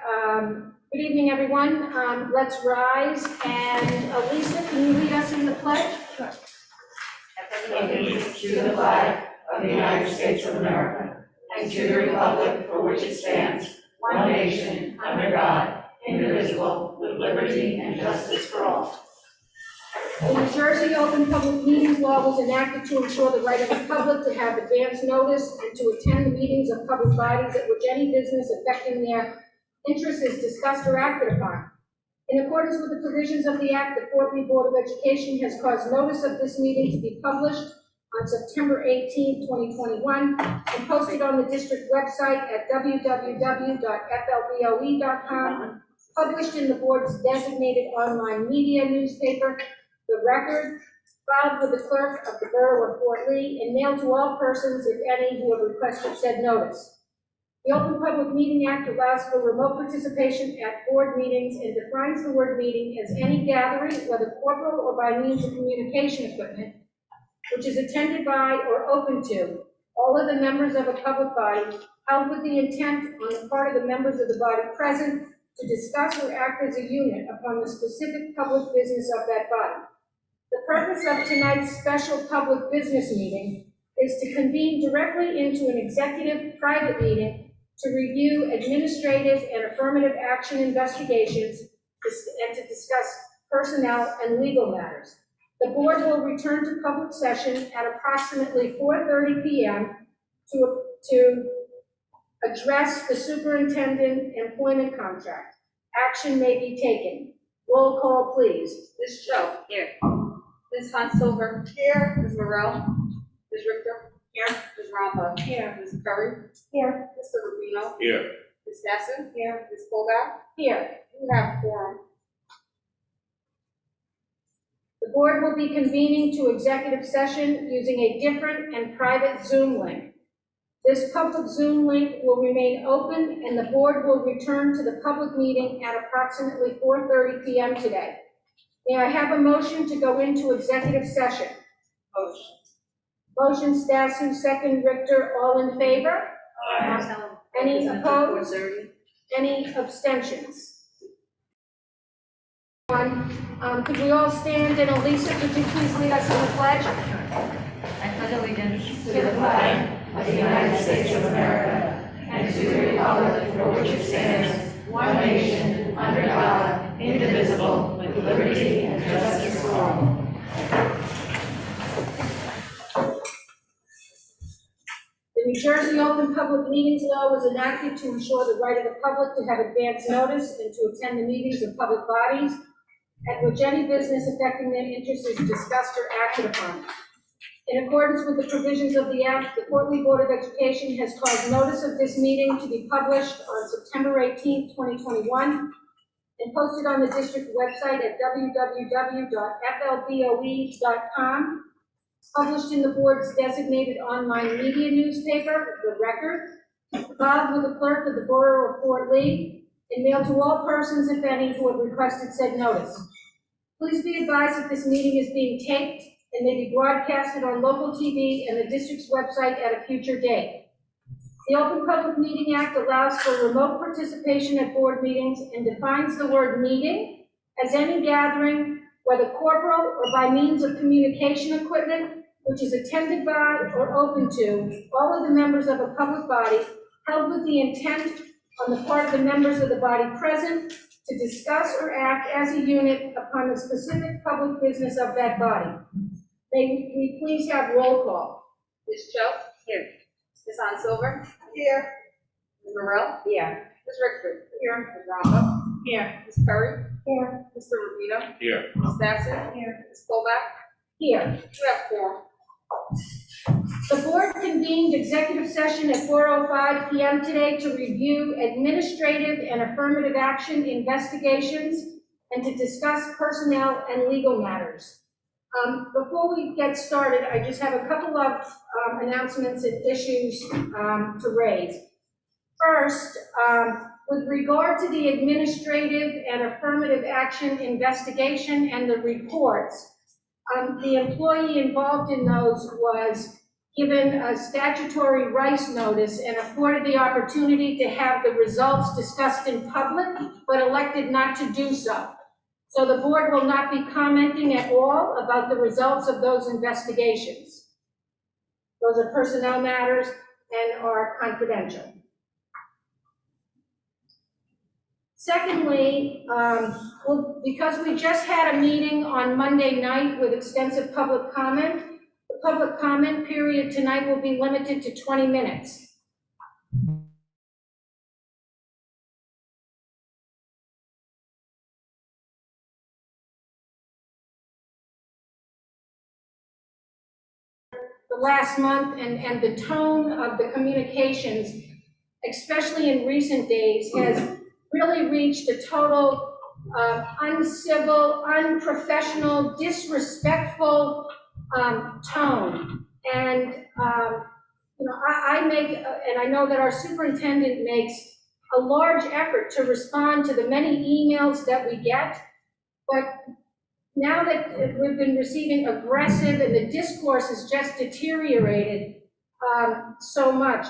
Good evening, everyone. Let's rise, and Lisa, can you lead us in the pledge? Sure. Allegiance to the flag of the United States of America and to the republic for which it stands, one nation, under God, indivisible, with liberty and justice for all. The New Jersey Open Public Meetings Law was enacted to ensure the right of the public to have advance notice and to attend the meetings of public bodies at which any business affecting their interest is discussed or acted upon. In accordance with the provisions of the Act, the FLBOE Board of Education has caused notice of this meeting to be published on September 18, 2021, and posted on the district website at www.flboe.com, published in the board's designated online media newspaper, The Record, filed with the clerk of the Borough of Fort Lee, and mailed to all persons, if any, who have requested said notice. The Open Public Meeting Act allows for remote participation at board meetings and defines the word meeting as any gathering, whether corporal or by means of communication equipment, which is attended by or open to all of the members of a public body, held with the intent on the part of the members of the body present to discuss or act as a unit upon the specific public business of that body. The purpose of tonight's special public business meeting is to convene directly into an executive private meeting to review administrative and affirmative action investigations and to discuss personnel and legal matters. The board will return to public session at approximately 4:30 p.m. to address the superintendent employment contract. Action may be taken. Roll call, please. Ms. Cho. Here. Ms. Hansover. Here. Ms. Morrell. Ms. Richter. Here. Ms. Rampa. Here. Ms. Curry. Here. Mr. Rubino. Here. Ms. Stassen. Here. Ms. Colback. Here. We have quorum. The board will be convening to executive session using a different and private Zoom link. This public Zoom link will remain open, and the board will return to the public meeting at approximately 4:30 p.m. today. May I have a motion to go into executive session? Motion. Motion Stassen, second Richter, all in favor? Aye. Any opposed? 4:30. Any abstentions? Could we all stand, and Elisa, could you please lead us in the pledge? I pledge allegiance to the flag of the United States of America and to the republic for which it stands, one nation, under God, indivisible, with liberty and justice for all. The New Jersey Open Public Meetings Law was enacted to ensure the right of the public to have advance notice and to attend the meetings of public bodies at which any business affecting their interests is discussed or acted upon. In accordance with the provisions of the Act, the FLBOE Board of Education has caused notice of this meeting to be published on September 18, 2021, and posted on the district website at www.flboe.com, published in the board's designated online media newspaper, The Record, filed with the clerk of the Borough of Fort Lee, and mailed to all persons, if any, who have requested said notice. Please be advised that this meeting is being taped and may be broadcasted on local TV and the district's website at a future date. The Open Public Meeting Act allows for remote participation at board meetings and defines the word meeting as any gathering, whether corporal or by means of communication equipment, which is attended by or open to all of the members of a public body, held with the intent on the part of the members of the body present to discuss or act as a unit upon the specific public business of that body. May we please have roll call? Ms. Cho. Here. Ms. Hansover. Here. Ms. Morrell. Here. Ms. Richter. Here. Ms. Rampa. Here. Ms. Curry. Here. Mr. Rubino. Here. Ms. Stassen. Here. Ms. Colback. Here. We have quorum. The board convened executive session at 4:05 p.m. today to review administrative and affirmative action investigations and to discuss personnel and legal matters. Before we get started, I just have a couple of announcements and issues to raise. First, with regard to the administrative and affirmative action investigation and the reports, the employee involved in those was given a statutory rice notice and afforded the opportunity to have the results discussed in public, but elected not to do so. So the board will not be commenting at all about the results of those investigations. Those are personnel matters and are confidential. Secondly, because we just had a meeting on Monday night with extensive public comment, the public comment period tonight will be limited to 20 minutes. The last month and the tone of the communications, especially in recent days, has really reached a total uncivil, unprofessional, disrespectful tone. And I make, and I know that our superintendent makes a large effort to respond to the many emails that we get, but now that we've been receiving aggressive and the discourse has just deteriorated so much,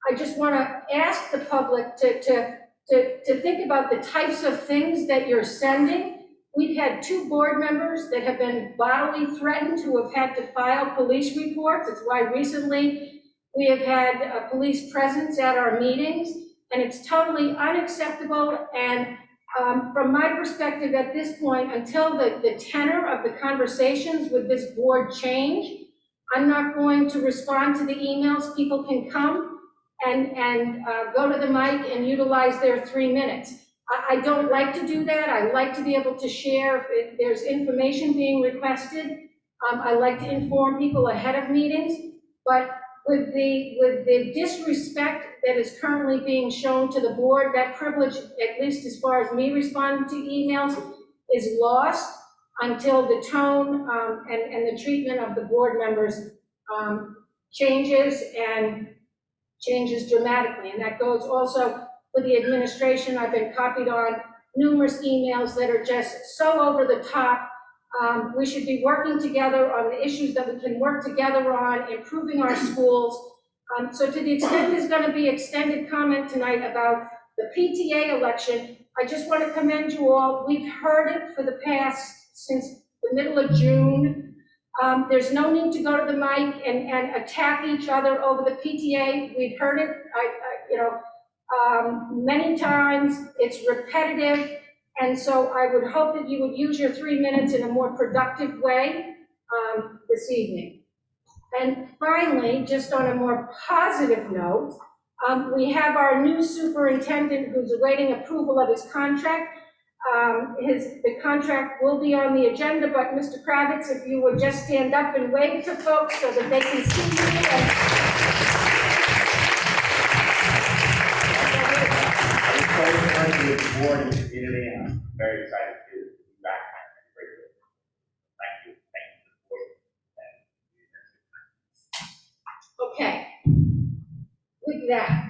I just want to ask the public to think about the types of things that you're sending. We've had 2 board members that have been bodily threatened who have had to file police reports. It's why recently we have had police presence at our meetings, and it's totally unacceptable. And from my perspective at this point, until the tenor of the conversations with this board change, I'm not going to respond to the emails. People can come and go to the mic and utilize their 3 minutes. I don't like to do that. I like to be able to share if there's information being requested. I like to inform people ahead of meetings, but with the disrespect that is currently being shown to the board, that privilege, at least as far as me responding to emails, is lost until the tone and the treatment of the board members changes dramatically. And that goes also for the administration. I've been copied on numerous emails that are just so over the top. We should be working together on the issues that we can work together on, improving our schools. So to the extent there's going to be extended comment tonight about the PTA election, I just want to commend you all. We've heard it for the past, since the middle of June. There's no need to go to the mic and attack each other over the PTA. We've heard it, many times. It's repetitive. And so I would hope that you would use your 3 minutes in a more productive way this evening. And finally, just on a more positive note, we have our new superintendent who's awaiting approval of his contract. The contract will be on the agenda, but Mr. Kravitz, if you would just stand up and wave to folks so that they can see you. Board and community, and I'm very excited to be back. Thank you to the board. Okay. With that,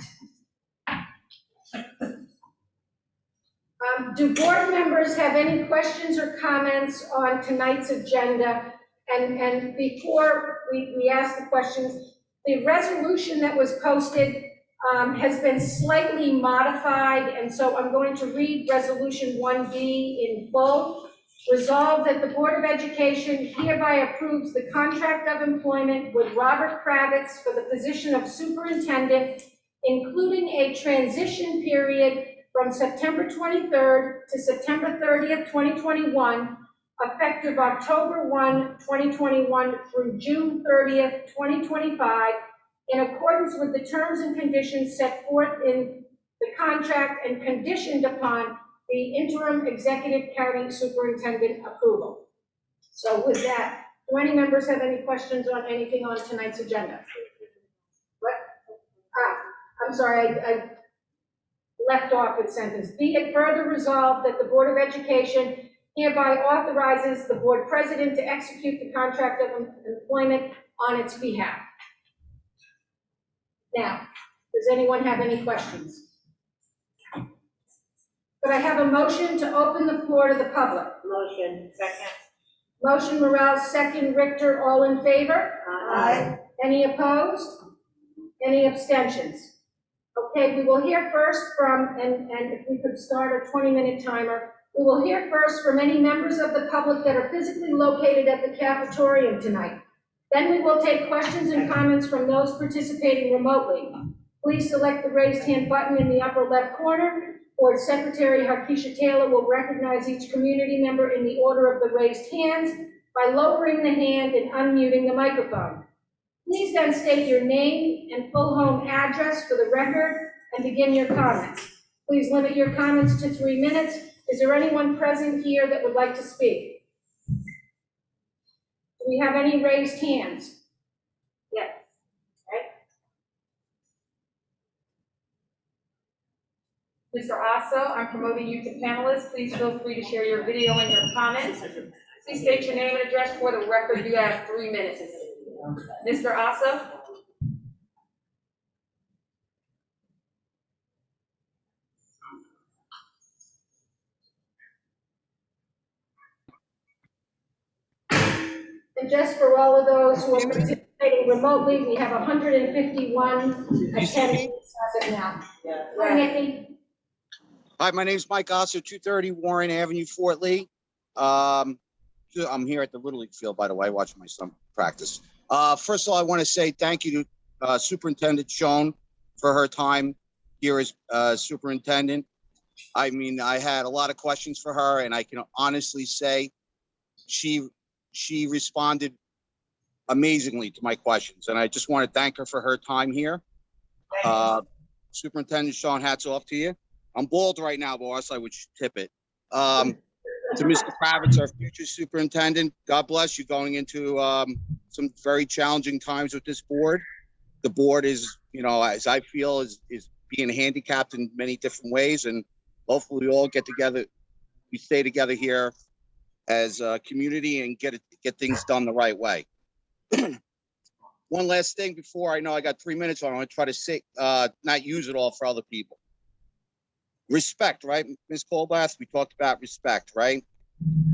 do board members have any questions or comments on tonight's agenda? And before we ask the questions, the resolution that was posted has been slightly modified, and so I'm going to read Resolution 1B in full. Resolved that the Board of Education hereby approves the contract of employment with Robert Kravitz for the position of superintendent, including a transition period from September 23rd to September 30th, 2021, effective October 1, 2021 through June 30th, 2025, in accordance with the terms and conditions set forth in the contract and conditioned upon the interim executive county superintendent approval. So with that, do any members have any questions on anything on tonight's agenda? What? I'm sorry, I left off a sentence. Be it further resolved that the Board of Education hereby authorizes the board president to execute the contract of employment on its behalf. Now, does anyone have any questions? Could I have a motion to open the floor to the public? Motion. Second. Motion Morel, second Richter, all in favor? Aye. Any opposed? Any abstentions? Okay, we will hear first from, and if we could start a 20-minute timer, we will hear first from any members of the public that are physically located at the cafetorium tonight. Then we will take questions and comments from those participating remotely. Please select the raised hand button in the upper left corner. Board Secretary Harkeisha Taylor will recognize each community member in the order of the raised hands by lowering the hand and unmuting the microphone. Please then state your name and full home address for the record and begin your comments. Please limit your comments to 3 minutes. Is there anyone present here that would like to speak? Do we have any raised hands? Yes. Mr. Aso, I'm promoting you to panelist. Please feel free to share your video and your comments. Please state your name and address for the record. You have 3 minutes. Mr. Aso? And just for all of those who are participating remotely, we have 151 attendees as of now. Hi, Nikki. Hi, my name is Mike Osser, 230 Warren Avenue, Fort Lee. I'm here at the Little League field, by the way, watching my son practice. First of all, I want to say thank you to Superintendent Schoen for her time here as superintendent. I mean, I had a lot of questions for her, and I can honestly say she responded amazingly to my questions, and I just want to thank her for her time here. Superintendent Schoen, hats off to you. I'm bald right now, boss. I would tip it. To Mr. Kravitz, our future superintendent, God bless you going into some very challenging times with this board. The board is, you know, as I feel, is being handicapped in many different ways, and hopefully we all get together, we stay together here as a community and get things done the right way. One last thing before I know I got 3 minutes on, I want to try to say, not use it all for other people. Respect, right? Ms. Colbath, we talked about respect, right?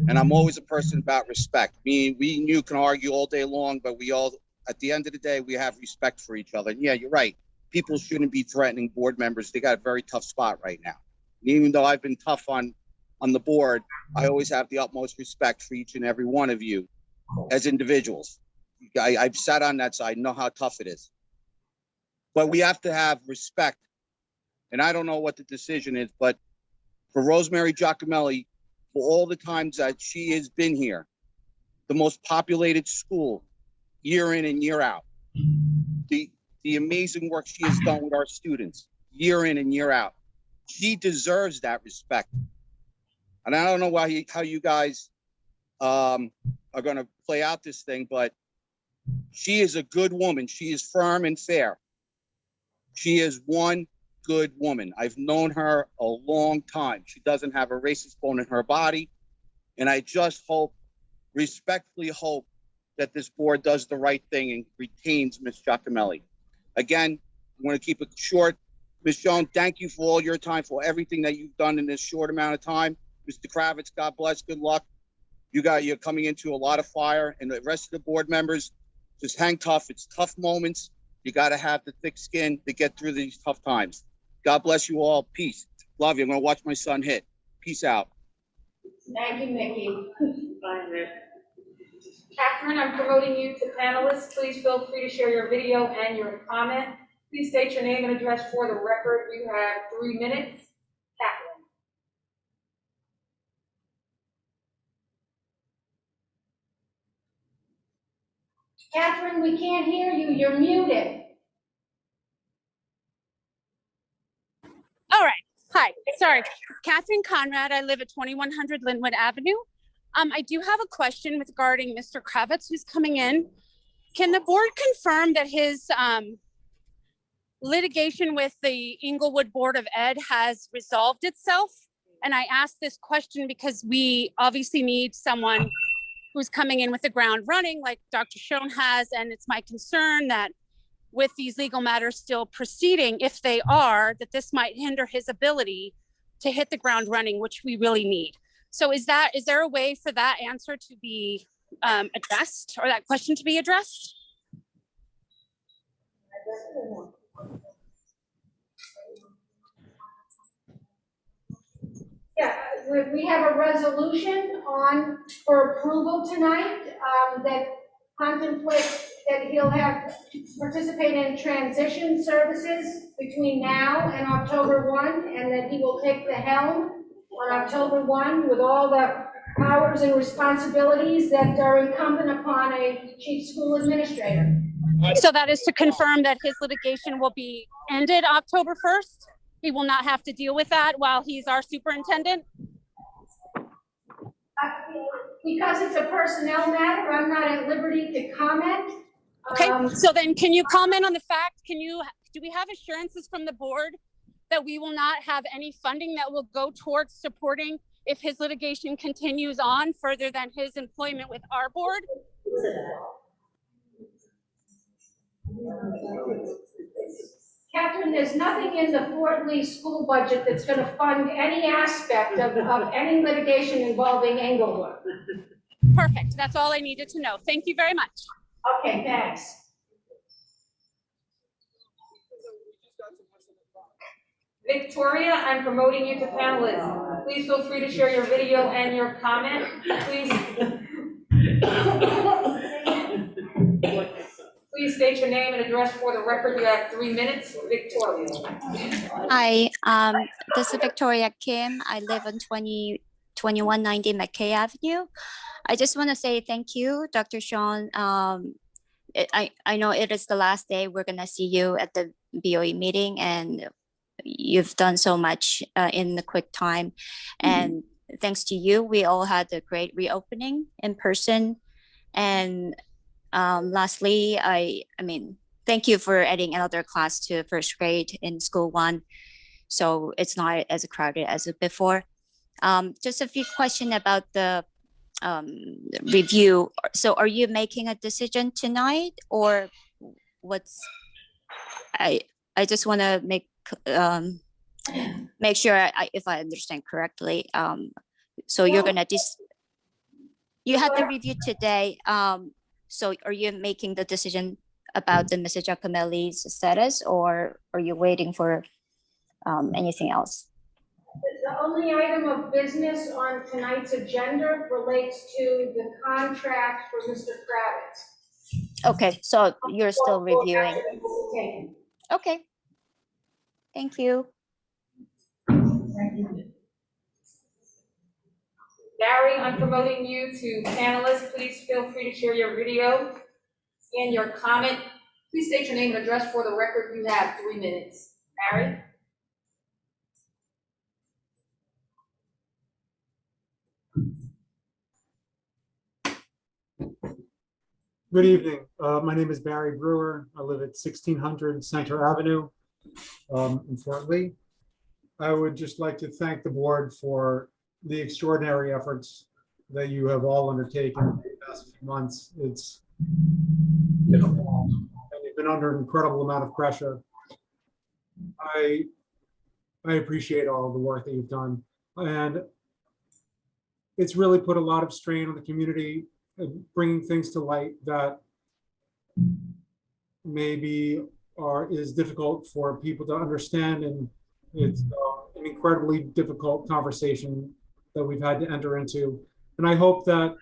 And I'm always a person about respect. Me and you can argue all day long, but we all, at the end of the day, we have respect for each other. And yeah, you're right. People shouldn't be threatening board members. They got a very tough spot right now. And even though I've been tough on the board, I always have the utmost respect for each and every one of you as individuals. I've sat on that side, know how tough it is. But we have to have respect. And I don't know what the decision is, but for Rosemary Giacomelli, for all the times that she has been here, the most populated school, year in and year out, the amazing work she has done with our students, year in and year out, she deserves that respect. And I don't know how you guys are going to play out this thing, but she is a good woman. She is firm and fair. She is one good woman. I've known her a long time. She doesn't have a racist bone in her body. And I just respectfully hope that this board does the right thing and retains Ms. Giacomelli. Again, I'm going to keep it short. Ms. Schoen, thank you for all your time, for everything that you've done in this short amount of time. Mr. Kravitz, God bless, good luck. You're coming into a lot of fire, and the rest of the board members, just hang tough. It's tough moments. You got to have the thick skin to get through these tough times. God bless you all. Peace. Love you. I'm going to watch my son hit. Peace out. Thank you, Nikki. Catherine, I'm promoting you to panelist. Please feel free to share your video and your comment. Please state your name and address for the record. You have 3 minutes. Catherine. Catherine, we can't hear you. You're muted. All right. Hi. Sorry. Catherine Conrad. I live at 2100 Linwood Avenue. I do have a question regarding Mr. Kravitz, who's coming in. Can the board confirm that his litigation with the Inglewood Board of Ed has resolved itself? And I ask this question because we obviously need someone who's coming in with the ground running like Dr. Schoen has. And it's my concern that with these legal matters still proceeding, if they are, that this might hinder his ability to hit the ground running, which we really need. So is there a way for that answer to be addressed, or that question to be addressed? Yeah, we have a resolution on for approval tonight, that contemplates that he'll have participate in transition services between now and October 1, and that he will take the helm on October 1 with all the powers and responsibilities that are incumbent upon a chief school administrator. So that is to confirm that his litigation will be ended October 1st. He will not have to deal with that while he's our superintendent. Because it's a personnel matter, I'm not at liberty to comment. Okay, so then can you comment on the fact, do we have assurances from the board that we will not have any funding that will go towards supporting if his litigation continues on further than his employment with our board? Catherine, there's nothing in the Fort Lee school budget that's going to fund any aspect of any litigation involving Englewood. Perfect, that's all I needed to know. Thank you very much. Okay, thanks. Victoria, I'm promoting you to panelist. Please feel free to share your video and your comment. Please state your name and address for the record. You have 3 minutes. Victoria. Hi, this is Victoria Kim. I live on 2190 McKay Avenue. I just want to say thank you, Dr. Sean. I know it is the last day we're going to see you at the BOE meeting, and you've done so much in the quick time. And thanks to you, we all had a great reopening in person. And lastly, I mean, thank you for adding another class to first grade in school 1. So it's not as crowded as before. Just a few questions about the review. So are you making a decision tonight, or what's, I just want to make sure if I understand correctly. So you're going to, you had the review today. So are you making the decision about the Mr. Giacomelli's status, or are you waiting for anything else? The only item of business on tonight's agenda relates to the contract for Mr. Kravitz. Okay, so you're still reviewing. Okay. Thank you. Barry, I'm promoting you to panelist. Please feel free to share your video and your comment. Please state your name and address for the record. You have 3 minutes. Barry? Good evening. My name is Barry Brewer. I live at 1600 Center Avenue in Fort Lee. I would just like to thank the board for the extraordinary efforts that you have all undertaken in the past few months. It's been a long, and you've been under an incredible amount of pressure. I appreciate all the work that you've done, and it's really put a lot of strain on the community, bringing things to light that maybe is difficult for people to understand, and it's an incredibly difficult conversation that we've had to enter into. And I hope that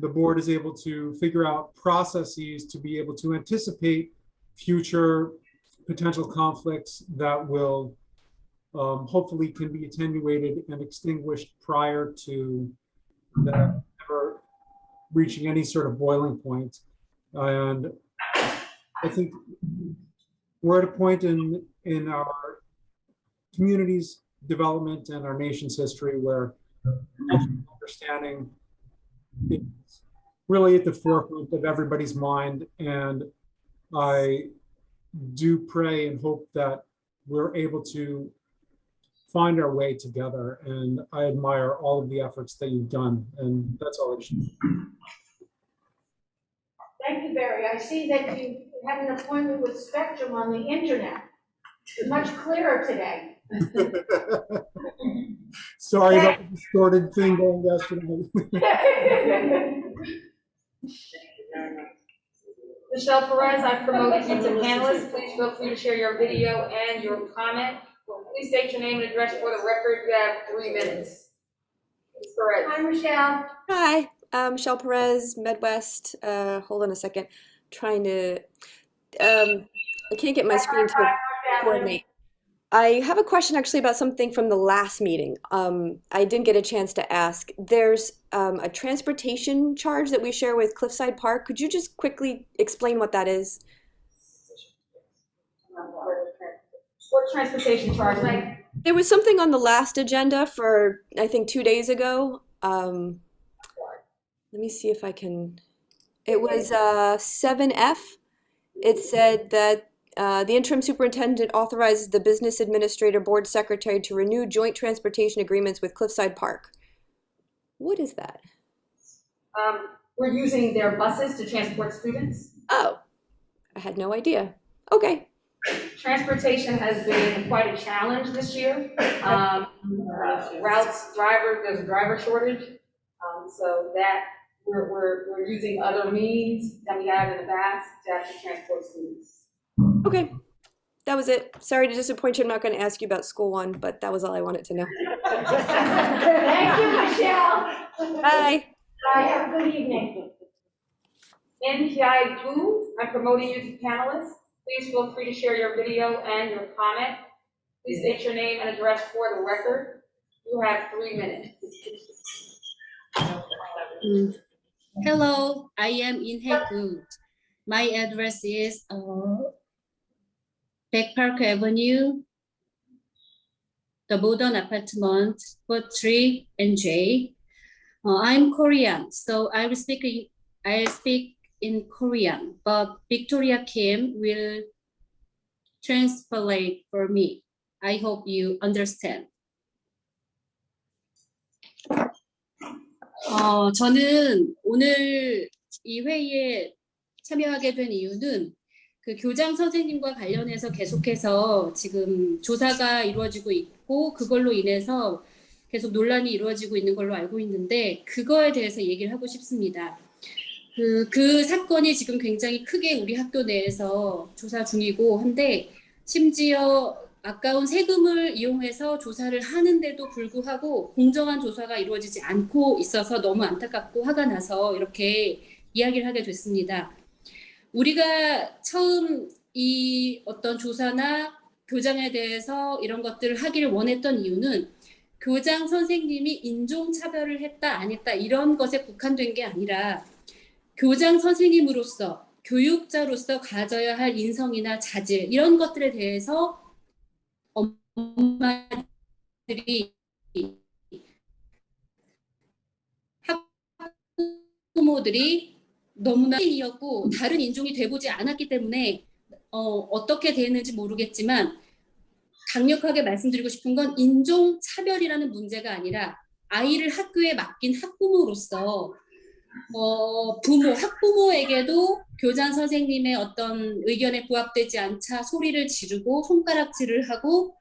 the board is able to figure out processes to be able to anticipate future potential conflicts that will hopefully can be attenuated and extinguished prior to the ever reaching any sort of boiling point. And I think we're at a point in our community's development and our nation's history where understanding is really at the forefront of everybody's mind. And I do pray and hope that we're able to find our way together. And I admire all of the efforts that you've done. And that's all I should. Thank you, Barry. I see that you had an appointment with Spectrum on the internet. Much clearer today. Sorry about the distorted thing going yesterday. Michelle Perez, I promoted you to panelist. Please feel free to share your video and your comment. Please state your name and address for the record. You have 3 minutes. Ms. Perez. Hi, Michelle. Hi, Michelle Perez, Midwest. Hold on a second. Trying to, I can't get my screen to coordinate. I have a question actually about something from the last meeting. I didn't get a chance to ask. There's a transportation charge that we share with Cliffside Park. Could you just quickly explain what that is? What transportation charge? Like, There was something on the last agenda for, I think, 2 days ago. Let me see if I can. It was 7F. It said that the interim superintendent authorizes the business administrator board secretary to renew joint transportation agreements with Cliffside Park. What is that? we're using their buses to transport students. Oh, I had no idea. Okay. Transportation has been quite a challenge this year. Routes, there's a driver shortage. So that we're using other means than we have in the past to actually transport students. Okay. That was it. Sorry to disappoint you. I'm not going to ask you about school one, but that was all I wanted to know. Thank you, Michelle. Bye. Bye, have a good evening. NPI Blue, I'm promoting you to panelists. Please feel free to share your video and your comment. Please state your name and address for the record. You have 3 minutes. Hello, I am Inhe Good. My address is Beck Park Avenue, the modern apartment, 43 NJ. I'm Korean, so I speak in Korean, but Victoria Kim will translate for me. I hope you understand. 저는 오늘 이 회의에 참여하게 된 이유는 그 교장 선생님과 관련해서 계속해서 지금 조사가 이루어지고 있고 그걸로 인해서 계속 논란이 이루어지고 있는 걸로 알고 있는데 그거에 대해서 얘기를 하고 싶습니다. 그 사건이 지금 굉장히 크게 우리 학교 내에서 조사 중이고 한데 심지어 아까운 세금을 이용해서 조사를 하는데도 불구하고 공정한 조사가 이루어지지 않고 있어서 너무 안타깝고 화가 나서 이렇게 이야기를 하게 됐습니다. 우리가 처음 이 어떤 조사나 교장에 대해서 이런 것들을 하기를 원했던 이유는 교장 선생님이 인종차별을 했다 안 했다 이런 것에 국한된 게 아니라 교장 선생님으로서 교육자로서 가져야 할 인성이나 자질 이런 것들에 대해서 엄마들이 학부모들이 너무나 이었고 다른 인종이 돼보지 않았기 때문에 어떻게 되었는지 모르겠지만 강력하게 말씀드리고 싶은 건 인종차별이라는 문제가 아니라 아이를 학교에 맡긴 학부모로서 학부모에게도 교장 선생님의 어떤 의견에 부합되지 않자 소리를 지르고 손가락질을 하고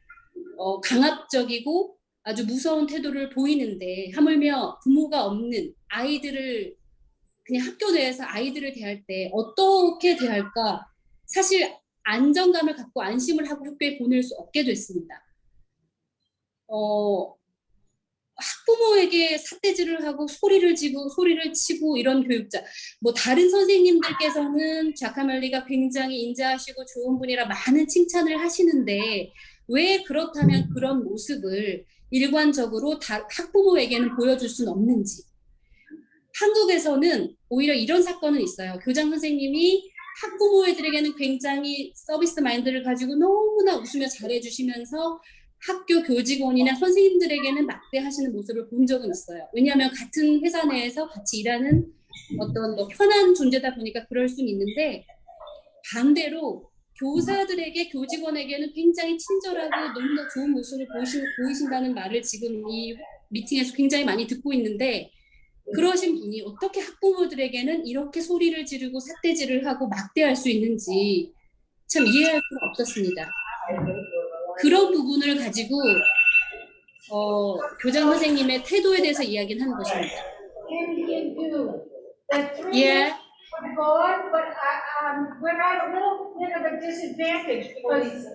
강압적이고 아주 무서운 태도를 보이는데 하물며 부모가 없는 아이들을 그냥 학교 내에서 아이들을 대할 때 어떻게 대할까 사실 안정감을 갖고 안심을 하고 학교에 보낼 수 없게 됐습니다. 학부모에게 삿대질을 하고 소리를 지고 소리를 치고 이런 교육자 뭐 다른 선생님들께서는 자카말리가 굉장히 인자하시고 좋은 분이라 많은 칭찬을 하시는데 왜 그렇다면 그런 모습을 일관적으로 학부모에게는 보여줄 수는 없는지 한국에서는 오히려 이런 사건은 있어요. 교장 선생님이 학부모들에게는 굉장히 서비스 마인드를 가지고 너무나 웃으며 잘해주시면서 학교 교직원이나 선생님들에게는 막대하시는 모습을 본 적은 있어요. 왜냐하면 같은 회사 내에서 같이 일하는 어떤 편한 존재다 보니까 그럴 수는 있는데 반대로 교사들에게 교직원에게는 굉장히 친절하고 너무나 좋은 모습을 보이신다는 말을 지금 이 미팅에서 굉장히 많이 듣고 있는데 그러신 분이 어떻게 학부모들에게는 이렇게 소리를 지르고 삿대질을 하고 막대할 수 있는지 참 이해할 수가 없었습니다. 그런 부분을 가지고 교장 선생님의 태도에 대해서 이야기를 하는 것입니다. And you do. The 3 Yeah. go on, but we're at a little bit of a disadvantage because.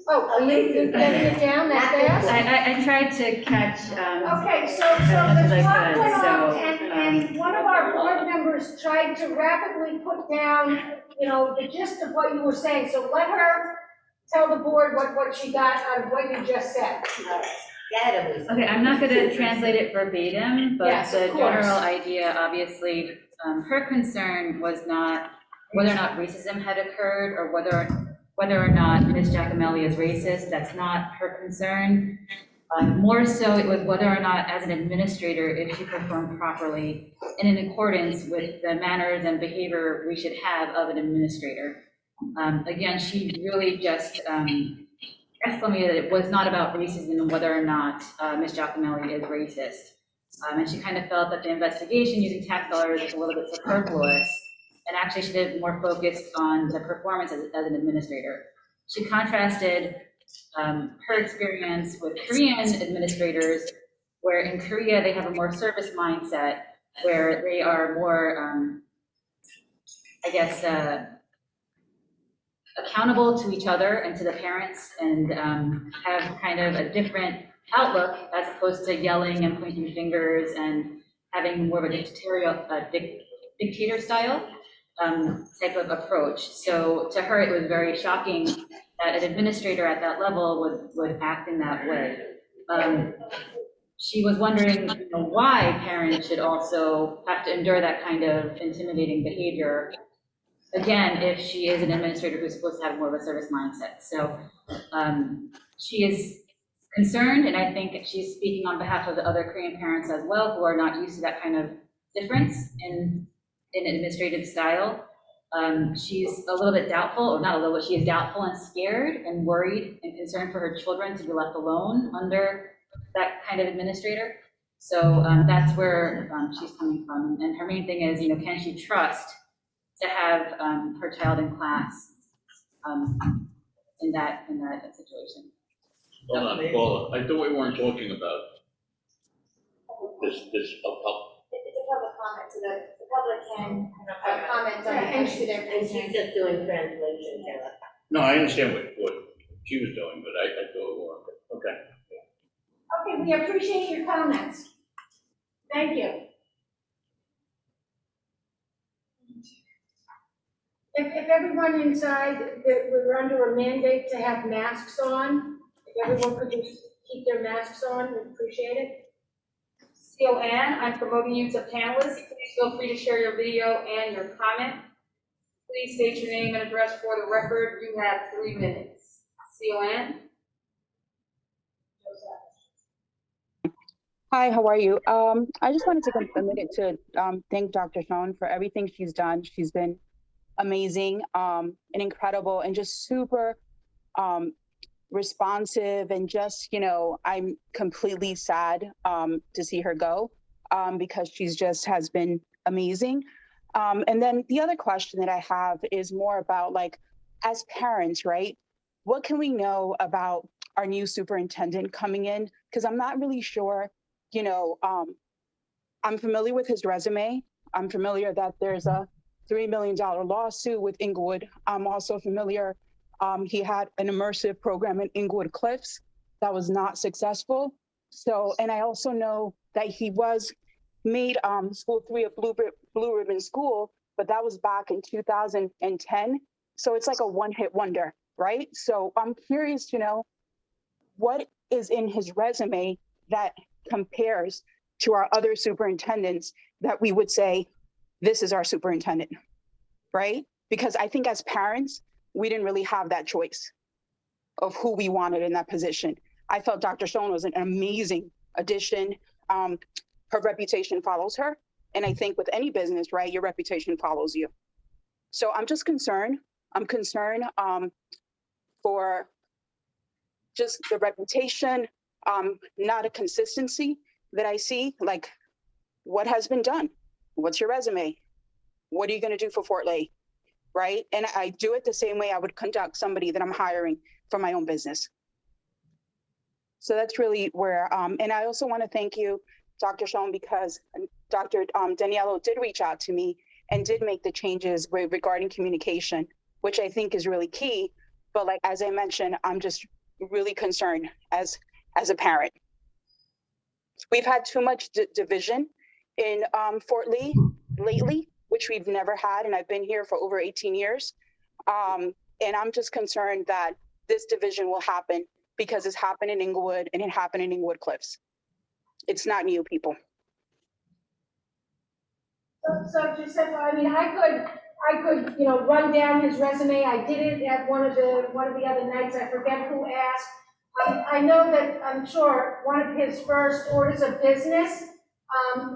Oh, are you getting it down that fast? I tried to catch, Okay, so as much as the I clock could, went off so, and one of our board members tried to rapidly put down, the gist of what you were saying. So let her tell the board what she got on what you just said. Okay, I'm not gonna translate it verbatim, but Yes, the of course. general idea, obviously, her concern was not whether or not racism had occurred or whether or not Ms. Giacomelli is racist. That's not her concern. More so, it was whether or not, as an administrator, if she performed properly and in accordance with the manners and behavior we should have of an administrator. Again, she really just exclamated that it was not about racism and whether or not Ms. Giacomelli is racist. And she kind of felt that the investigation using tax dollars was a little bit superfluous, and actually she did more focused on the performance as an administrator. She contrasted her experience with Korean administrators, where in Korea they have a more service mindset, where they are more, I guess, accountable to each other and to the parents, and have kind of a different outlook as opposed to yelling and pointing fingers and having more of a dictator style type of approach. So to her, it was very shocking that an administrator at that level would act in that way. She was wondering, why parents should also have to endure that kind of intimidating behavior. Again, if she is an administrator who's supposed to have more of a service mindset. So she is concerned, and I think she's speaking on behalf of the other Korean parents as well, who are not used to that kind of difference in administrative style. She's a little bit doubtful, or not a little, but she is doubtful and scared and worried and concerned for her children to be left alone under that kind of administrator. So that's where she's coming from. And her main thing is, can she trust to have her child in class in that situation? Hold on, Paula, I thought we weren't talking about this, It's a public comment, so the public can comment on the incident. And she's just doing translation, Sarah. no, I understand what she was doing, but I thought we weren't, okay. Okay, we appreciate your comments. Thank you. If everyone inside, we're under a mandate to have masks on, if everyone could just keep their masks on, we appreciate it. CON, I'm promoting you to panelists. Please feel free to share your video and your comment. Please state your name and address for the record. You have 3 minutes. CON. Hi, how are you? I just wanted to take a minute to thank Dr. Schoen for everything she's done. She's been amazing and incredible and just super responsive, and just, I'm completely sad to see her go because she's just has been amazing. And then the other question that I have is more about, like, as parents, right? What can we know about our new superintendent coming in? Because I'm not really sure, I'm familiar with his resume. I'm familiar that there's a $3 million lawsuit with Inglewood. I'm also familiar, he had an immersive program in Inglewood Cliffs that was not successful. So, and I also know that he was made School 3 a Blue Ribbon School, but that was back in 2010. So it's like a one-hit wonder, right? So I'm curious to know what is in his resume that compares to our other superintendents that we would say, this is our superintendent, right? Because I think as parents, we didn't really have that choice of who we wanted in that position. I felt Dr. Schoen was an amazing addition. Her reputation follows her. And I think with any business, right, your reputation follows you. So I'm just concerned. I'm concerned for just the reputation, not a consistency that I see. Like, what has been done? What's your resume? What are you going to do for Fort Lee? Right? And I do it the same way I would conduct somebody that I'm hiring for my own business. So that's really where, and I also want to thank you, Dr. Schoen, because Dr. Daniello did reach out to me and did make the changes regarding communication, which I think is really key. But like, as I mentioned, I'm just really concerned as a parent. We've had too much division in Fort Lee lately, which we've never had, and I've been here for over 18 years. And I'm just concerned that this division will happen because it's happened in Inglewood and it happened in Inglewood Cliffs. It's not new, people. So Giuseppe, I mean, I could, you know, run down his resume. I did it at one of the other nights. I forget who asked. I know that, I'm sure, one of his first orders of business,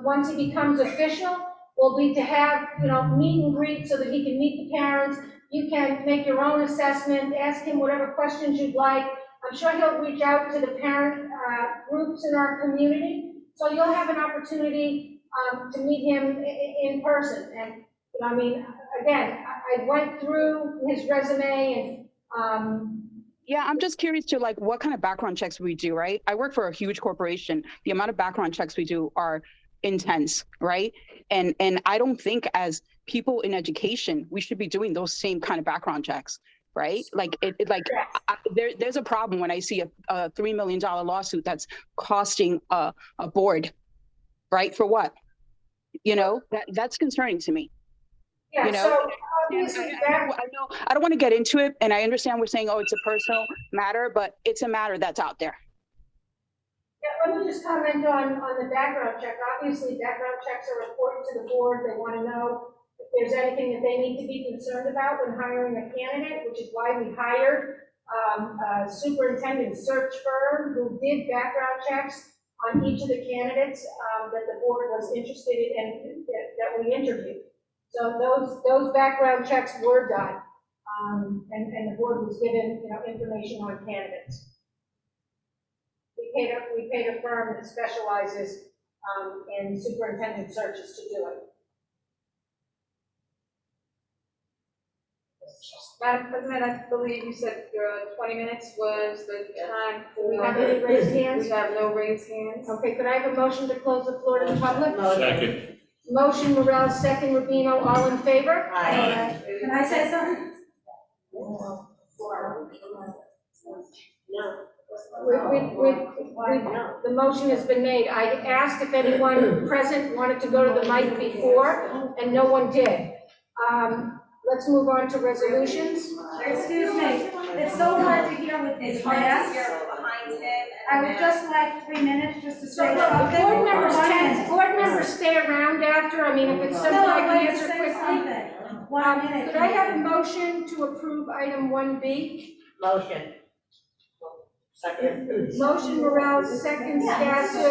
once he becomes official, will be to have, you know, meet and greet so that he can meet the parents. You can make your own assessment, ask him whatever questions you'd like. I'm sure he'll reach out to the parent groups in our community. So you'll have an opportunity to meet him in person. And, you know, I mean, again, I went through his resume and, yeah, I'm just curious to like what kind of background checks we do, right? I work for a huge corporation. The amount of background checks we do are intense, right? And I don't think as people in education, we should be doing those same kind of background checks, right? Like there's a problem when I see a $3 million lawsuit that's costing a board, right? For what? You know, that's concerning to me. yeah, You know, so obviously I know I don't want to get into it, and I understand we're saying, oh, it's a personal matter, but it's a matter that's out there. yeah, let me just comment on the background check. Obviously, background checks are important to the board. They want to know if there's anything that they need to be concerned about when hiring a candidate, which is why we hired a superintendent search firm who did background checks on each of the candidates that the board was interested in and that we interviewed. So those background checks were done, and the board was given, you know, information on candidates. We paid a firm that specializes in superintendent searches to do it. Madam President, I believe you said 20 minutes was the time for. Do we have any raised hands? We have no raised hands. Okay, could I have a motion to close the floor to the public? Second. Motion Morel, second Rubino, all in favor? Aye. Can I say something? No. The motion has been made. I asked if anyone present wanted to go to the mic before, and no one did. Let's move on to resolutions. Excuse me, it's so hard to hear with this mask. I would just like 3 minutes just to say something. Board members stay around after. I mean, if it's something I can answer quickly. 1 minute. Could I have a motion to approve item 1B? Motion. Second. Motion Morel, second Stasu.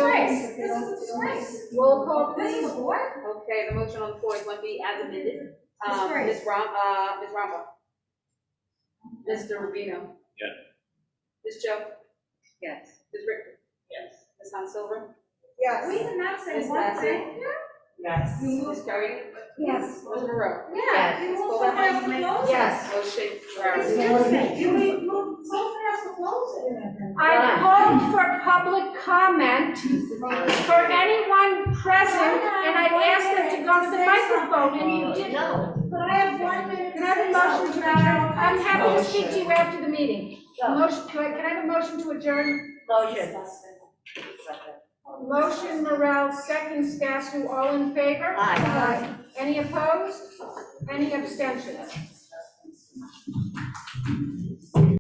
This is a disgrace. Roll call, This please. is a board? Okay, the motion on the floor is 1B as amended. Disgrace. Ms. Ramba. Mr. Rubino. Yes. Ms. Joe. Yes. Ms. Richter. Yes. Ms. Han Silver. Yes. We did not say Ms. one Bassett. thing. Yes. Ms. Curry. Yes. Ms. Monroe. Yeah, you move so fast to close it. Yes. Motion carries. Excuse me, you move so fast to close it. I called for public comment for anyone present, and I asked them to go to the microphone, and you didn't. No. But I have 1 minute. Can I have a motion to adjourn? I'm happy to speak to you after the meeting. Motion, can I have a motion to adjourn? Motion. Motion Morel, second Stasu, all in favor? Aye. Any opposed? Any abstentions?